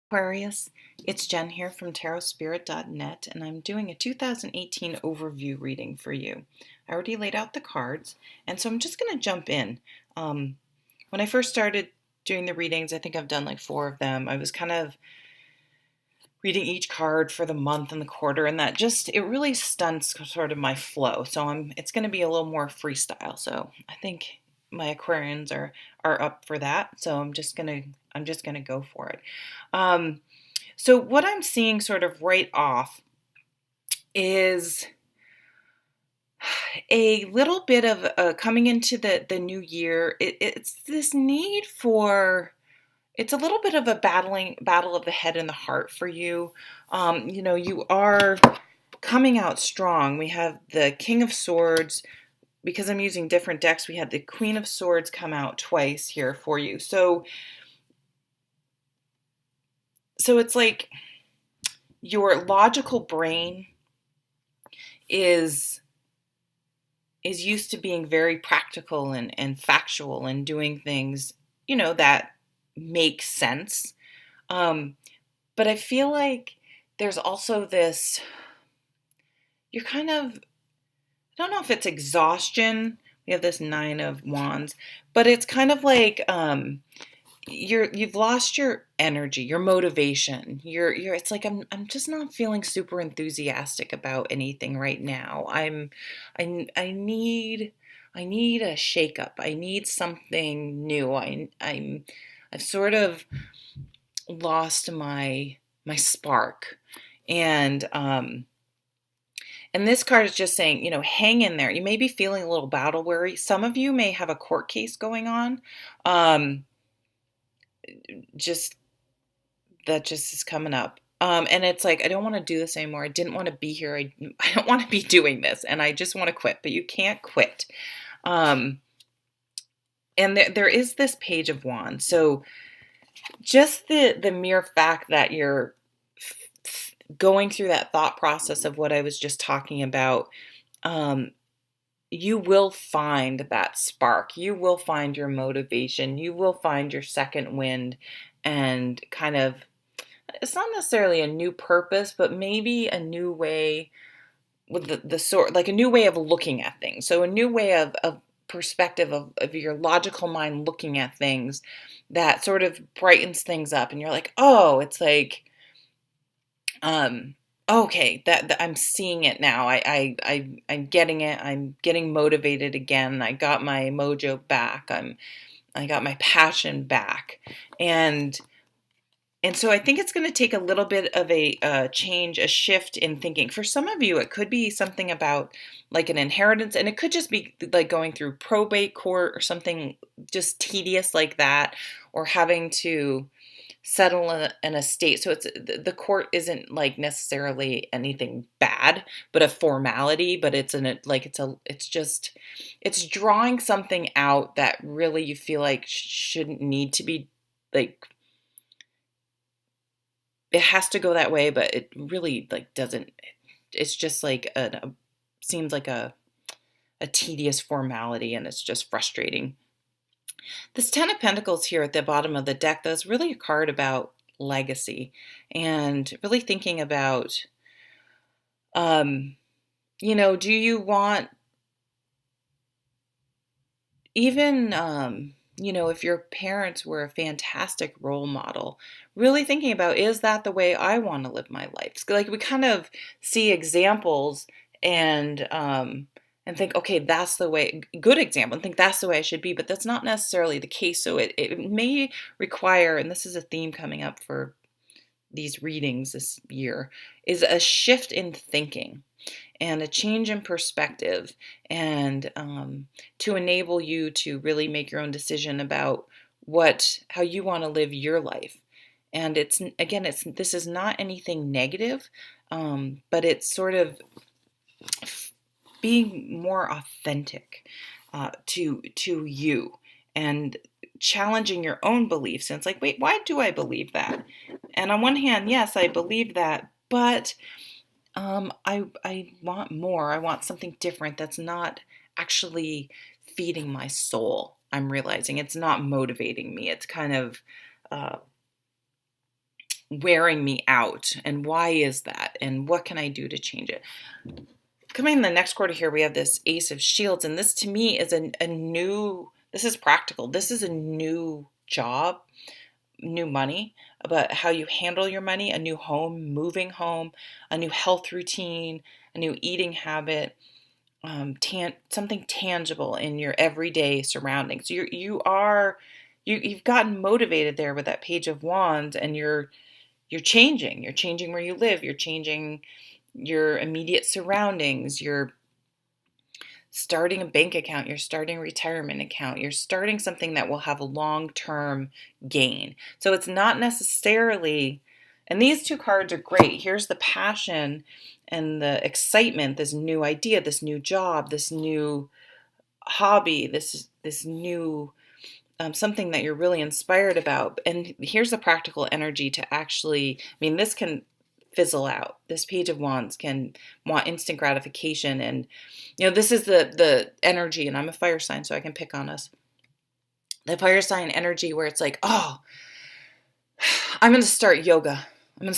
Aquarius, it's Jen here from tarotspirit.net, and I'm doing a 2018 overview reading for you. I already laid out the cards, and so I'm just going to jump in. When I first started doing the readings, I think I've done like 4 of them. I was kind of reading each card for the month and the quarter, and that just, it really stunts sort of my flow. So it's going to be a little more freestyle. So I think my Aquarians are up for that. So I'm just gonna go for it. So what I'm seeing sort of right off is a little bit of coming into the new year. It's this need for, it's a little bit of a battle of the head and the heart for you. You are coming out strong. We have the King of Swords. Because I'm using different decks, we had the Queen of Swords come out twice here for you. So it's like your logical brain is used to being very practical and factual and doing things, that make sense. But I feel like there's also this, you're kind of, I don't know if it's exhaustion. We have this 9 of Wands, but it's kind of like you've lost your energy, your motivation. It's like I'm just not feeling super enthusiastic about anything right now. I need a shakeup. I need something new. I've sort of lost my spark. And this card is just saying, hang in there. You may be feeling a little battle weary. Some of you may have a court case going on. Just is coming up. And it's like, I don't want to do this anymore. I didn't want to be here. I don't want to be doing this. And I just want to quit, but you can't quit. And there is this Page of Wands. So just the mere fact that you're going through that thought process of what I was just talking about, you will find that spark. You will find your motivation. You will find your second wind, and kind of, it's not necessarily a new purpose, but maybe a new way with the sort, like a new way of looking at things. So a new way of perspective of your logical mind looking at things that sort of brightens things up. And you're like, oh, it's like, okay, that I'm seeing it now. I'm getting it. I'm getting motivated again. I got my mojo back. I got my passion back. And so I think it's going to take a little bit of a change, a shift in thinking. For some of you, it could be something about like an inheritance, and it could just be like going through probate court or something just tedious like that, or having to settle an estate. So it's, the court isn't like necessarily anything bad, but a formality. But it's drawing something out that really you feel like shouldn't need to be, like, it has to go that way, but it really like doesn't. It's just like seems like a tedious formality, and it's just frustrating. This 10 of Pentacles here at the bottom of the deck, that's really a card about legacy, and really thinking about, do you want, even, if your parents were a fantastic role model, really thinking about, is that the way I want to live my life? Like, we kind of see examples and think, okay, that's the way, good example, and think that's the way I should be, but that's not necessarily the case. So it may require, and this is a theme coming up for these readings this year, is a shift in thinking and a change in perspective, and to enable you to really make your own decision about how you want to live your life. And this is not anything negative, but it's sort of being more authentic to you, and challenging your own beliefs. And it's like, wait, why do I believe that? And on one hand, yes, I believe that, but I want more. I want something different that's not actually feeding my soul. I'm realizing it's not motivating me. It's kind of wearing me out, and why is that, and what can I do to change it? Coming in the next quarter here, we have this Ace of Shields, and this to me is a new, this is practical. This is a new job, new money, about how you handle your money, a new home, moving home, a new health routine, a new eating habit, something tangible in your everyday surroundings. You've gotten motivated there with that Page of Wands, and you're changing. You're changing where you live. You're changing your immediate surroundings. You're starting a bank account. You're starting a retirement account. You're starting something that will have a long-term gain. So it's not necessarily, and these two cards are great. Here's the passion and the excitement, this new idea, this new job, this new hobby, this new something that you're really inspired about. And here's the practical energy to actually, I mean, this can fizzle out. This Page of Wands can want instant gratification. And, this is the energy, and I'm a fire sign, so I can pick on us. The fire sign energy where it's like, oh, I'm going to start yoga. I'm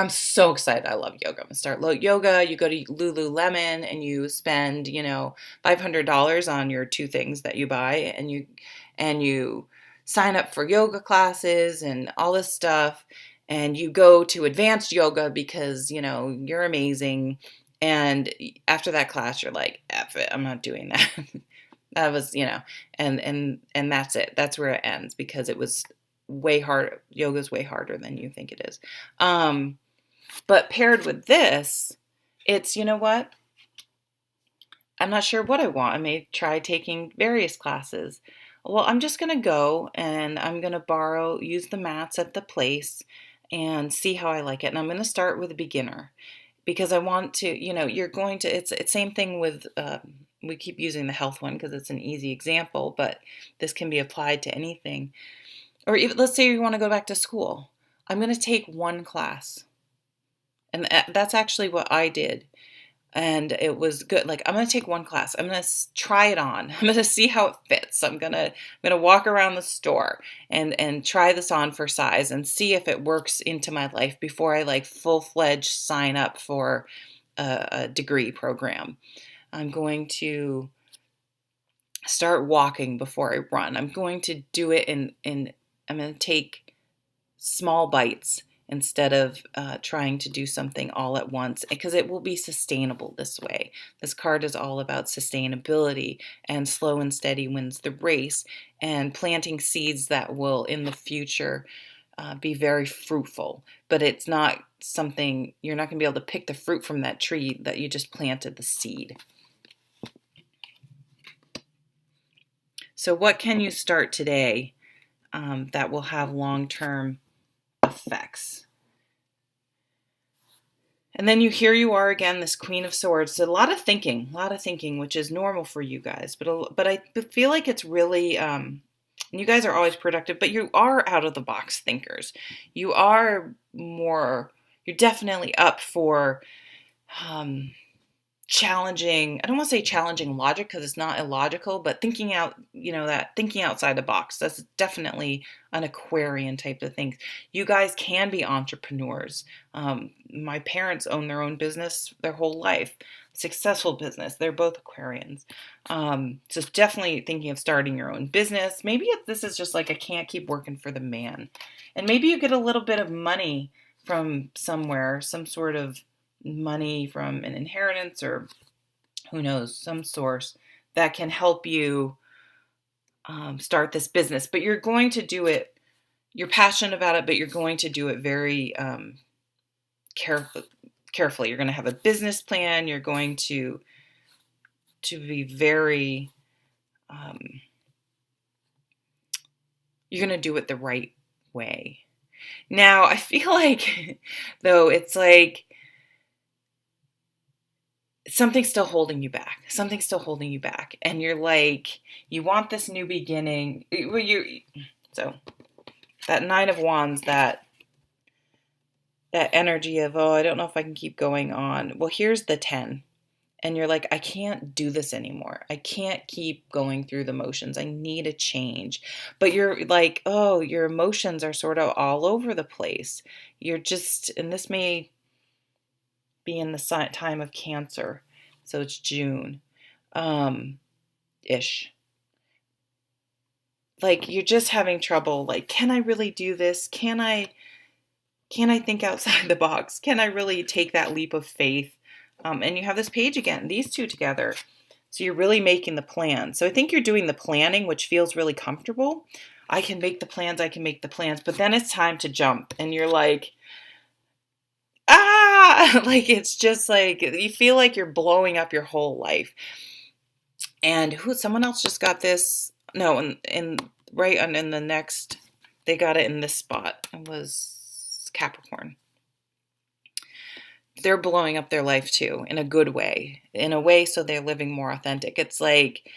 so excited. I love yoga. I'm going to start yoga. You go to Lululemon and you spend, $500 on your two things that you buy, and you sign up for yoga classes and all this stuff. And you go to advanced yoga because, you're amazing. And after that class, you're like, F it, I'm not doing that. That was, and that's it. That's where it ends, because it was way hard. Yoga's way harder than you think it is. But paired with this, it's, you know what? I'm not sure what I want. I may try taking various classes. Well, I'm just going to go and I'm going to use the mats at the place and see how I like it. And I'm going to start with a beginner, because I want to, it's same thing with, we keep using the health one because it's an easy example, but this can be applied to anything. Or even, let's say you want to go back to school. I'm going to take one class. And that's actually what I did. And it was good. Like, I'm going to take one class. I'm going to try it on. I'm going to see how it fits. I'm going to walk around the store and try this on for size and see if it works into my life before I full-fledged sign up for a degree program. I'm going to start walking before I run. I'm going to do it I'm going to take small bites instead of trying to do something all at once, because it will be sustainable this way. This card is all about sustainability, and slow and steady wins the race, and planting seeds that will in the future be very fruitful. But it's not something, you're not going to be able to pick the fruit from that tree that you just planted the seed. So what can you start today that will have long-term effects? And then here you are again, this Queen of Swords. So a lot of thinking, which is normal for you guys. But I feel like it's really, you guys are always productive, but you are out of the box thinkers. You're definitely up for challenging, I don't want to say challenging logic because it's not illogical, but thinking outside the box. That's definitely an Aquarian type of thing. You guys can be entrepreneurs. My parents own their own business their whole life, successful business. They're both Aquarians. So definitely thinking of starting your own business. Maybe this is just like, I can't keep working for the man. And maybe you get a little bit of money from somewhere, some sort of money from an inheritance or who knows, some source that can help you start this business. But you're going to do it, you're passionate about it, but you're going to do it very carefully. You're going to have a business plan. You're going to be very, you're going to do it the right way. Now, I feel like, though, it's like, something's still holding you back. And you're like, you want this new beginning. So that Nine of Wands, that energy of, oh, I don't know if I can keep going on. Well, here's the 10. and you're like, I can't do this anymore. I can't keep going through the motions. I need a change. But you're like, oh, your emotions are sort of all over the place. You're just, and this may be in the time of Cancer. So it's June ish. Like you're just having trouble. Like, can I really do this? Can I think outside the box? Can I really take that leap of faith? And you have this page again, these two together. So you're really making the plan. So I think you're doing the planning, which feels really comfortable. I can make the plans, but then it's time to jump. And you're like, ah, like it's just like, you feel like you're blowing up your whole life. And someone else just got this. No, in right on in the next, they got it in this spot. It was Capricorn. They're blowing up their life too, in a good way, in a way so they're living more authentic. It's like,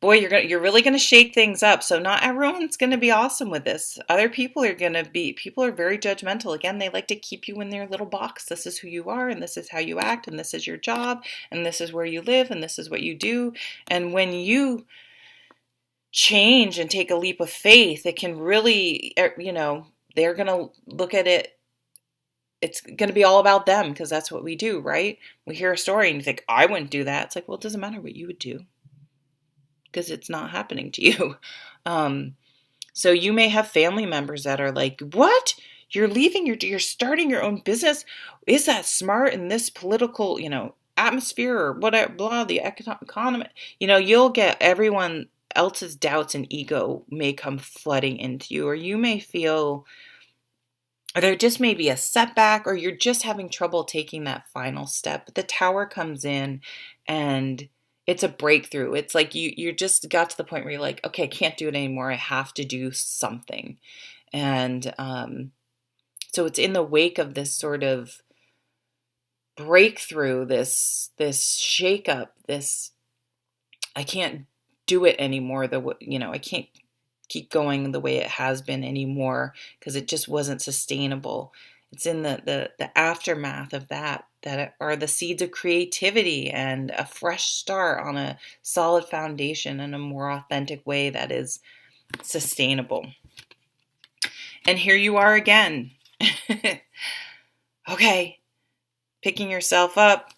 boy, you're really gonna shake things up. So not everyone's gonna be awesome with this. Other people are people are very judgmental. Again, they like to keep you in their little box. This is who you are, and this is how you act, and this is your job, and this is where you live, and this is what you do. And when you change and take a leap of faith, it can really, they're gonna look at it. It's going to be all about them because that's what we do, right? We hear a story and you think, I wouldn't do that. It's like, well, it doesn't matter what you would do because it's not happening to you. So you may have family members that are like, what? You're leaving, you're starting your own business. Is that smart in this political, atmosphere or whatever, blah, the economy? You'll get everyone else's doubts and ego may come flooding into you, or you may feel, or there just may be a setback, or you're just having trouble taking that final step. But the Tower comes in and it's a breakthrough. It's like you just got to the point where you're like, okay, I can't do it anymore. I have to do something. And so it's in the wake of this sort of breakthrough, this shakeup, this, I can't do it anymore. I can't keep going the way it has been anymore because it just wasn't sustainable. It's in the aftermath of that are the seeds of creativity and a fresh start on a solid foundation in a more authentic way that is sustainable. And here you are again. Okay, picking yourself up,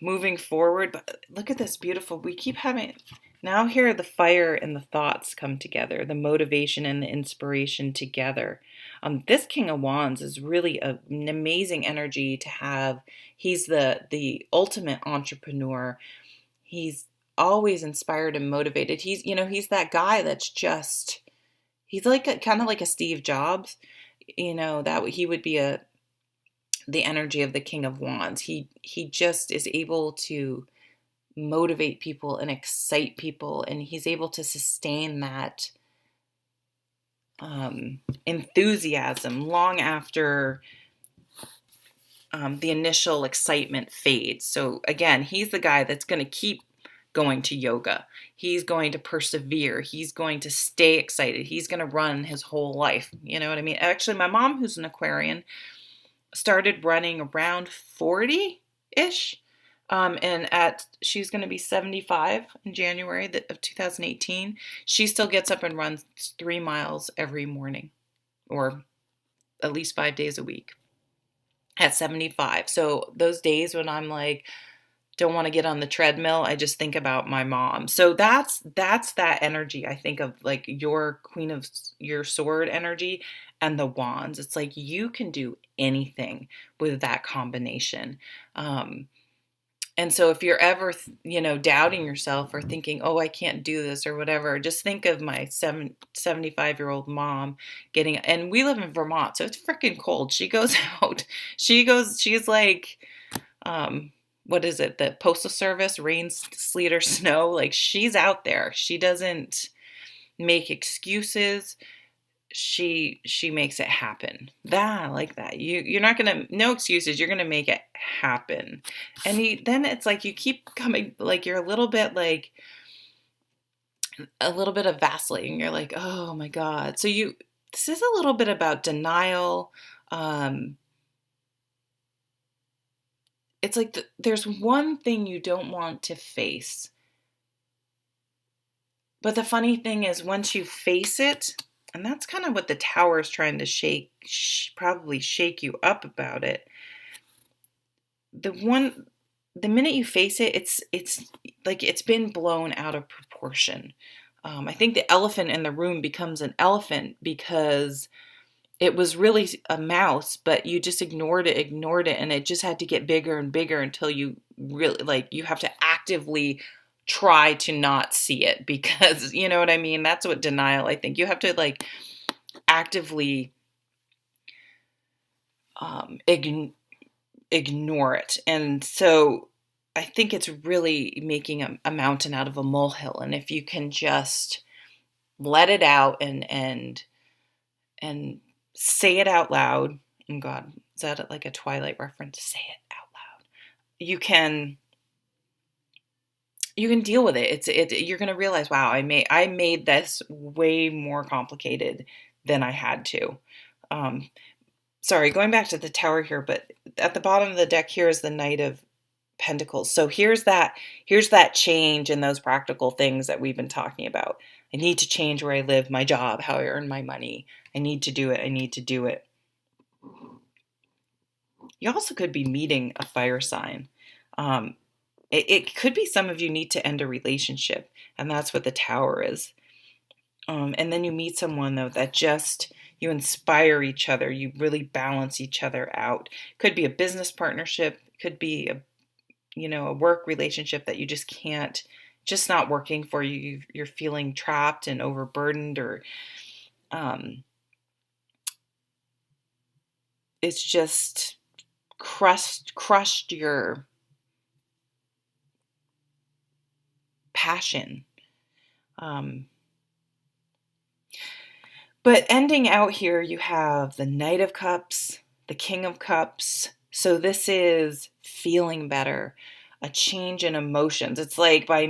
moving forward. But look at this beautiful, we keep having, now here the fire and the thoughts come together, the motivation and the inspiration together. This King of Wands is really an amazing energy to have. He's the ultimate entrepreneur. He's always inspired and motivated. He's that guy that's just, he's like kind of like a Steve Jobs, that he would be the energy of the King of Wands. He just is able to motivate people and excite people, and he's able to sustain that enthusiasm long after the initial excitement fades. So again, he's the guy that's going to keep going to yoga. He's going to persevere. He's going to stay excited. He's going to run his whole life. You know what I mean? Actually, my mom, who's an Aquarian, started running around 40-ish. And she's going to be 75 in January of 2018. She still gets up and runs 3 miles every morning, or at least 5 days a week at 75. So those days when I'm like, don't want to get on the treadmill, I just think about my mom. So that's that energy, I think, of like your Queen of your Sword energy and the Wands. It's like you can do anything with that combination. And so if you're ever, doubting yourself or thinking, oh, I can't do this or whatever, just think of my 75-year-old mom and we live in Vermont, so it's freaking cold. She goes out, she's like, what is it? The Postal Service, rain, sleet, or snow. Like, she's out there. She doesn't make excuses. She makes it happen. I like that. You're not gonna, no excuses. You're gonna make it happen. And then it's like you keep coming, like you're a little bit of vacillating. You're like, oh my God. So this is a little bit about denial. it's like there's one thing you don't want to face. But the funny thing is, once you face it, and that's kind of what the tower is trying to probably shake you up about it. The minute you face it, it's like it's been blown out of proportion. I think the elephant in the room becomes an elephant because it was really a mouse, but you just ignored it, and it just had to get bigger and bigger until you really, like, you have to actively try to not see it, because you know what I mean? That's what denial, I think. You have to, like, actively ignore it. And so I think it's really making a mountain out of a molehill. And if you can just let it out and say it out loud. Oh God, is that like a Twilight reference? Say it out loud. You can deal with it. You're going to realize, wow, I made this way more complicated than I had to. Sorry, going back to the tower here, but at the bottom of the deck here is the Knight of Pentacles. So here's that change in those practical things that we've been talking about. I need to change where I live, my job, how I earn my money. I need to do it. You also could be meeting a fire sign. It could be some of you need to end a relationship, and that's what the tower is. And then you meet someone, though, that just, you inspire each other. You really balance each other out. Could be a business partnership. Could be a work relationship that you just can't, just not working for you. You're feeling trapped and overburdened, or it's just crushed your passion. But ending out here, you have the Knight of Cups, the King of Cups. So this is feeling better, a change in emotions. It's like by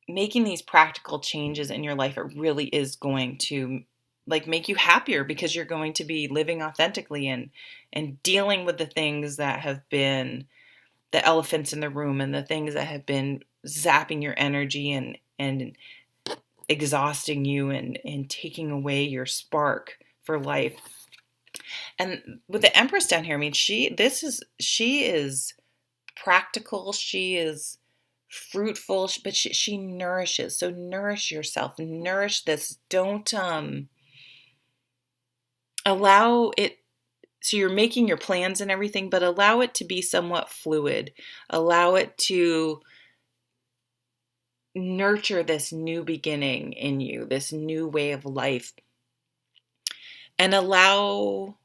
making these practical changes in your life, it really is going to, like, make you happier, because you're going to be living authentically and dealing with the things that have been the elephants in the room, and the things that have been zapping your energy and exhausting you and taking away your spark for life. And with the Empress down here, I mean, she is practical, she is fruitful, but she nourishes. So nourish yourself, nourish this. Don't allow it. So you're making your plans and everything, but allow it to be somewhat fluid. Allow it to nurture this new beginning in you, this new way of life. And allow,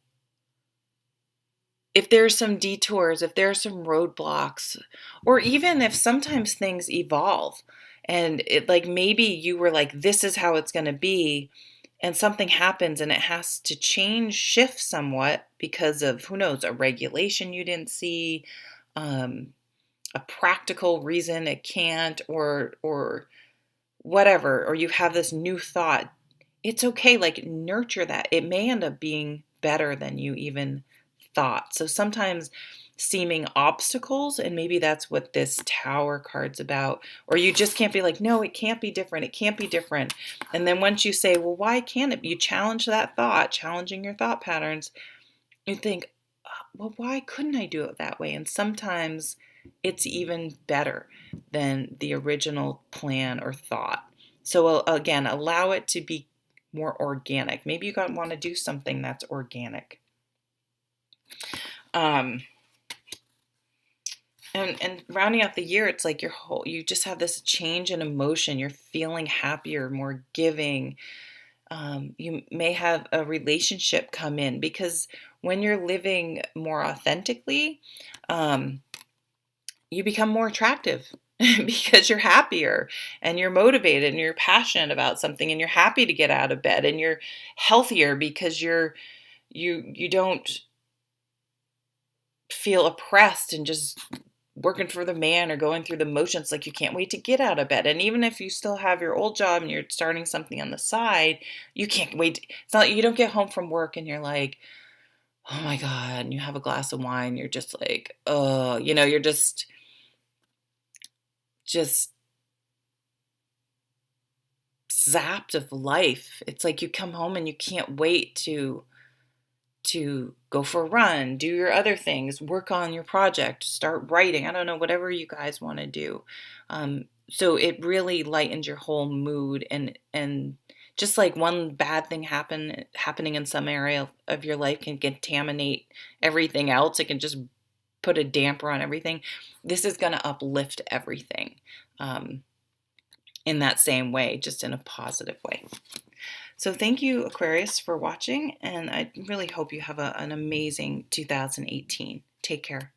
if there's some detours, if there's some roadblocks, or even if sometimes things evolve and it, like, maybe you were like, this is how it's going to be, and something happens and it has to shift somewhat because of, who knows, a regulation you didn't see, a practical reason it can't, or whatever, or you have this new thought. It's okay, like, nurture that. It may end up being better than you even thought. So sometimes seeming obstacles, and maybe that's what this Tower card's about, or you just can't be like, no, it can't be different. It can't be different. And then once you say, well, why can't it? You challenge that thought, challenging your thought patterns. You think, well, why couldn't I do it that way? And sometimes it's even better than the original plan or thought. So again, allow it to be more organic. Maybe you want to do something that's organic. And rounding out the year, it's like you just have this change in emotion. You're feeling happier, more giving. You may have a relationship come in, because when you're living more authentically, you become more attractive because you're happier and you're motivated and you're passionate about something and you're happy to get out of bed, and you're healthier because you don't feel oppressed and just working for the man or going through the motions, like you can't wait to get out of bed. And even if you still have your old job and you're starting something on the side, you can't wait. It's not like you don't get home from work and you're like, oh my God, and you have a glass of wine, you're just like, oh, you know, you're just zapped of life. It's like you come home and you can't wait to go for a run, do your other things, work on your project, start writing. I don't know, whatever you guys want to do. So it really lightens your whole mood, and just like one bad thing happening in some area of your life can contaminate everything else. It can just put a damper on everything. This is going to uplift everything um, in that same way, just in a positive way. So thank you, Aquarius, for watching, and I really hope you have an amazing 2018. Take care.